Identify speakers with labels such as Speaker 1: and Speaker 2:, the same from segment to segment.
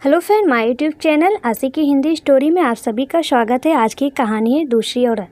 Speaker 1: Hello friend, my YouTube channel आशी की Hindi story में आप सभी का स्वागत है। आज की कहानी है दूसरी औरत।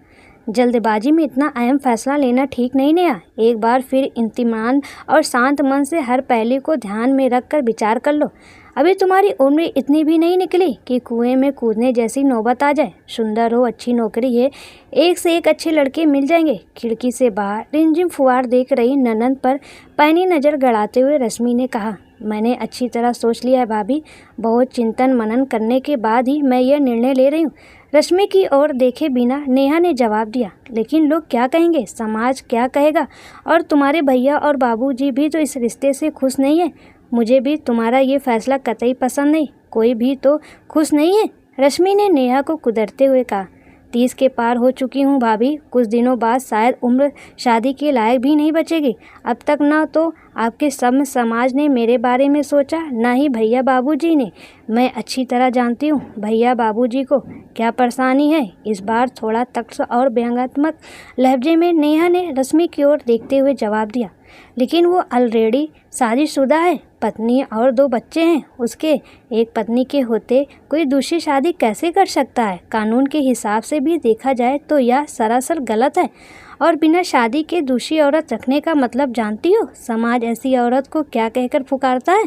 Speaker 1: जल्दबाजी में इतना अहम फैसला लेना ठीक नहीं नेहा। एक बार फिर इत्मीनान और शांत मन से हर पहलू को ध्यान में रख कर विचार कर लो। अभी तुम्हारी उम्र इतनी भी नहीं निकली कि कुएं में कूदने जैसी नौबत आ जाए। सुंदर हो, अच्छी नौकरी है, एक से एक अच्छे लड़के मिल जाएंगे। खिड़की से बाहर रिमझिम फुहार देख रही ननद पर पैनी नज़र गड़ाते हुए रश्मि ने कहा, मैंने अच्छी तरह सोच लिया है भाभी। बहुत चिंतन मनन करने के बाद ही मैं यह निर्णय ले रही हूँ। रश्मि की ओर देखे बिना नेहा ने जवाब दिया, लेकिन लोग क्या कहेंगे, समाज क्या कहेगा? और तुम्हारे भैया और बाबूजी भी तो इस रिश्ते से खुश नहीं है। मुझे भी तुम्हारा ये फैसला कतई पसंद नहीं। कोई भी तो खुश नहीं है। रश्मि ने नेहा को कुदरते हुए कहा, 30 के पार हो चुकी हूँ भाभी। कुछ दिनों बाद शायद उम्र शादी के लायक भी नहीं बचेगी। अब तक ना तो आपके सब समाज ने मेरे बारे में सोचा, ना ही भैया बाबूजी ने। मैं अच्छी तरह जानती हूँ भैया बाबूजी को क्या परेशानी है। इस बार थोड़ा तख्त और व्यंग्यात्मक लहजे में नेहा ने रश्मि की ओर देखते हुए जवाब दिया, लेकिन वो ऑलरेडी शादीशुदा है, पत्नी और 2 बच्चे हैं उसके। एक पत्नी के होते कोई दूसरी शादी कैसे कर सकता है? कानून के हिसाब से भी देखा जाए तो यह सरासर गलत है। और बिना शादी के दूसरी औरत रखने का मतलब जानती हो समाज ऐसी औरत को क्या कहकर पुकारता है?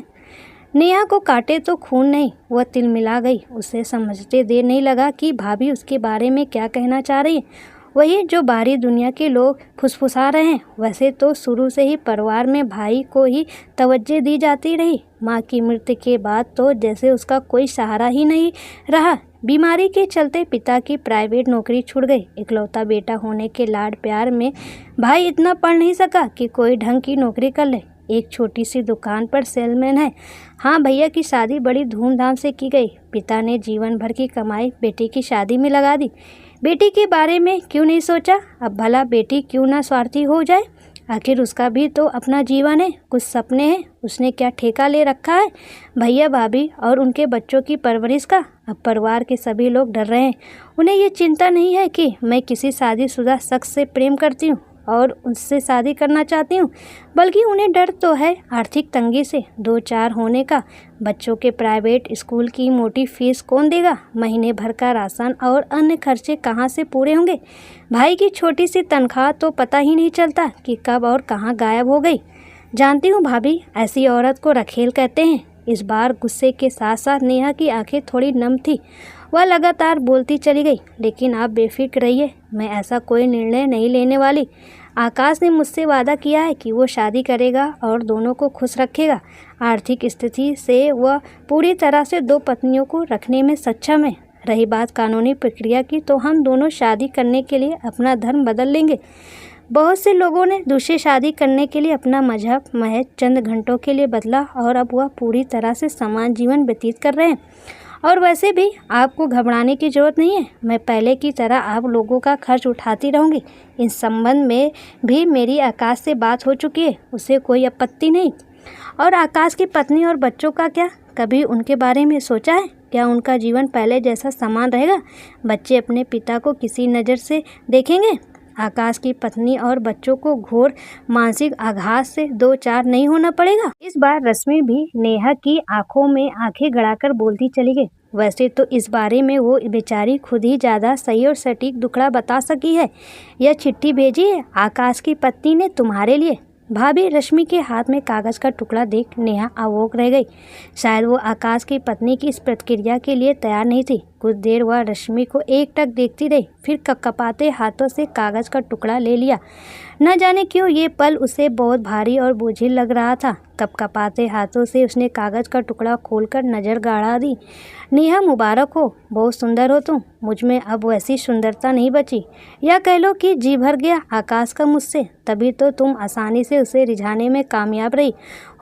Speaker 1: नेहा को काटे तो खून नहीं, वह तिलमिला गई। उसे समझते देर नहीं लगा कि भाभी उसके बारे में क्या कहना चाह रही है। वही जो बाहरी दुनिया के लोग फुसफुसा रहे हैं। वैसे तो शुरू से ही परिवार में भाई को ही तवज्जो दी जाती रही। माँ की मृत्यु के बाद तो जैसे उसका कोई सहारा ही नहीं रहा। बीमारी के चलते पिता की प्राइवेट नौकरी छूट गई। इकलौता बेटा होने के लाड प्यार में भाई इतना पढ़ नहीं सका कि कोई ढंग की नौकरी कर ले। एक छोटी सी दुकान पर सेलमैन है। हाँ, भैया की शादी बड़ी धूमधाम से की गई। पिता ने जीवन भर की कमाई बेटी की शादी में लगा दी। बेटी के बारे में क्यों नहीं सोचा? अब भला बेटी क्यों ना स्वार्थी हो जाए? आखिर उसका भी तो अपना जीवन है, कुछ सपने हैं। उसने क्या ठेका ले रखा है भैया भाभी और उनके बच्चों की परवरिश का? अब परिवार के सभी लोग डर रहे हैं। उन्हें ये चिंता नहीं है कि मैं किसी शादीशुदा शख्स से प्रेम करती हूँ और उससे शादी करना चाहती हूँ, बल्कि उन्हें डर तो है आर्थिक तंगी से, 2-4 होने का। बच्चों के प्राइवेट स्कूल की मोटी फीस कौन देगा? महीने भर का राशन और अन्य खर्चे कहाँ से पूरे होंगे? भाई की छोटी सी तनख्वाह तो पता ही नहीं चलता कि कब और कहाँ गायब हो गई। जानती हूँ भाभी, ऐसी औरत को रखेल कहते हैं। इस बार गुस्से के साथ साथ नेहा की आंखें थोड़ी नम थी। वह लगातार बोलती चली गई, लेकिन आप बेफिक्र रहिए, मैं ऐसा कोई निर्णय नहीं लेने वाली। आकाश ने मुझसे वादा किया है कि वो शादी करेगा और दोनों को खुश रखेगा। आर्थिक स्थिति से वह पूरी तरह से 2 पत्नियों को रखने में सक्षम है। रही बात कानूनी प्रक्रिया की, तो हम दोनों शादी करने के लिए अपना धर्म बदल लेंगे। बहुत से लोगों ने दूसरी शादी करने के लिए अपना मजहब महज चंद घंटों के लिए बदला और अब वह पूरी तरह से समान जीवन व्यतीत कर रहे हैं। और वैसे भी आपको घबराने की ज़रूरत नहीं है। मैं पहले की तरह आप लोगों का खर्च उठाती रहूँगी। इस संबंध में भी मेरी आकाश से बात हो चुकी है, उसे कोई आपत्ति नहीं। और आकाश की पत्नी और बच्चों का क्या? कभी उनके बारे में सोचा है? क्या उनका जीवन पहले जैसा समान रहेगा? बच्चे अपने पिता को किसी नज़र से देखेंगे? आकाश की पत्नी और बच्चों को घोर मानसिक आघात से 2-4 नहीं होना पड़ेगा। इस बार रश्मि भी नेहा की आंखों में आंखें गड़ाकर बोलती चली गई। वैसे तो इस बारे में वो बेचारी खुद ही ज़्यादा सही और सटीक दुखड़ा बता सकी है। यह चिट्ठी भेजी है आकाश की पत्नी ने तुम्हारे लिए। भाभी, रश्मि के हाथ में कागज़ का टुकड़ा देख नेहा अवाक रह गई। शायद वो आकाश की पत्नी की इस प्रतिक्रिया के लिए तैयार नहीं थी। कुछ देर वह रश्मि को एकटक देखती रही, फिर कपकपाते हाथों से कागज़ का टुकड़ा ले लिया। न जाने क्यों ये पल उसे बहुत भारी और बोझिल लग रहा था। कपकपाते हाथों से उसने कागज़ का टुकड़ा खोलकर नज़र गाड़ा दी। नेहा, मुबारक हो, बहुत सुंदर हो तुम। मुझ में अब वैसी सुंदरता नहीं बची, या कह लो कि जी भर गया आकाश का मुझसे। तभी तो तुम आसानी से उसे रिझाने में कामयाब रही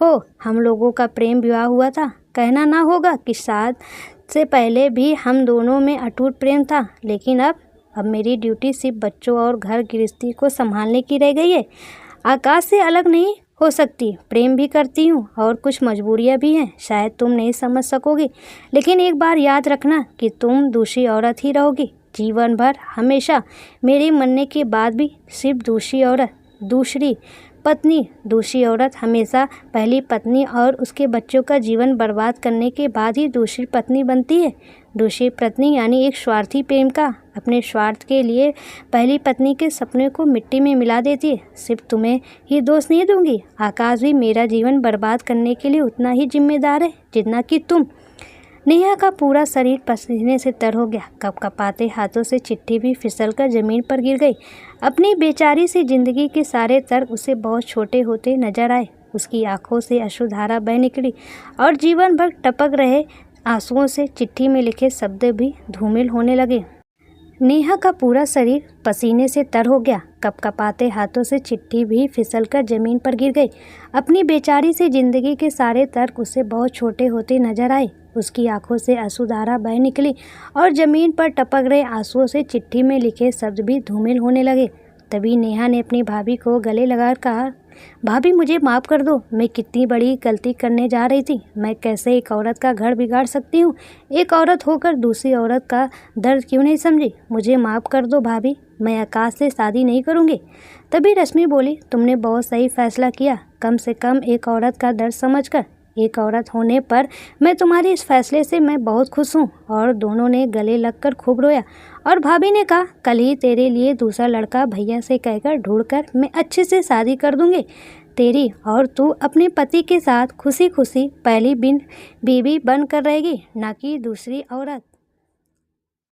Speaker 1: हो। हम लोगों का प्रेम विवाह हुआ था। कहना ना होगा कि शादी से पहले भी हम दोनों में अटूट प्रेम था, लेकिन अब मेरी ड्यूटी सिर्फ बच्चों और घर गृहस्थी को संभालने की रह गई है। आकाश से अलग नहीं हो सकती, प्रेम भी करती हूँ और कुछ मजबूरियाँ भी हैं। शायद तुम नहीं समझ सकोगी, लेकिन एक बार याद रखना कि तुम दूसरी औरत ही रहोगी जीवन भर, हमेशा। मेरे मरने के बाद भी सिर्फ दूसरी औरत, दूसरी पत्नी दूसरी औरत हमेशा पहली पत्नी और उसके बच्चों का जीवन बर्बाद करने के बाद ही दूसरी पत्नी बनती है। दूसरी पत्नी यानी एक स्वार्थी प्रेमिका अपने स्वार्थ के लिए पहली पत्नी के सपने को मिट्टी में मिला देती है। सिर्फ तुम्हें ही दोष नहीं दूंगी, आकाश भी मेरा जीवन बर्बाद करने के लिए उतना ही जिम्मेदार है जितना कि तुम। नेहा का पूरा शरीर पसीने से तर हो गया। कपकपाते हाथों से चिट्ठी भी फिसलकर ज़मीन पर गिर गई। अपनी बेचारी सी जिंदगी के सारे तर्क उसे बहुत छोटे होते नजर आए। उसकी आंखों से अश्रुधारा बह निकली और जीवन भर टपक रहे आंसुओं से चिट्ठी में लिखे शब्द भी धूमिल होने लगे। नेहा का पूरा शरीर पसीने से तर हो गया। कपकपाते हाथों से चिट्ठी भी फिसलकर ज़मीन पर गिर गई। अपनी बेचारी सी जिंदगी के सारे तर्क उसे बहुत छोटे होते नजर आए। उसकी आंखों से अश्रुधारा बह निकली और ज़मीन पर टपक रहे आंसुओं से चिट्ठी में लिखे शब्द भी धूमिल होने लगे। तभी नेहा ने अपनी भाभी को गले लगाकर कहा, भाभी मुझे माफ़ कर दो, मैं कितनी बड़ी गलती करने जा रही थी। मैं कैसे एक औरत का घर बिगाड़ सकती हूँ। एक औरत होकर दूसरी औरत का दर्द क्यों नहीं समझी। मुझे माफ़ कर दो भाभी, मैं आकाश से शादी नहीं करूँगी। तभी रश्मि बोली, तुमने बहुत सही फैसला किया, कम से कम एक औरत का दर्द समझकर। एक औरत होने पर मैं तुम्हारे इस फैसले से मैं बहुत खुश हूँ। और दोनों ने गले लगकर खूब रोया। और भाभी ने कहा, कल ही तेरे लिए दूसरा लड़का भैया से कहकर ढूंढकर मैं अच्छे से शादी कर दूँगी तेरी, और तू अपने पति के साथ खुशी खुशी पहली बीवी बनकर रहेगी, ना कि दूसरी औरत।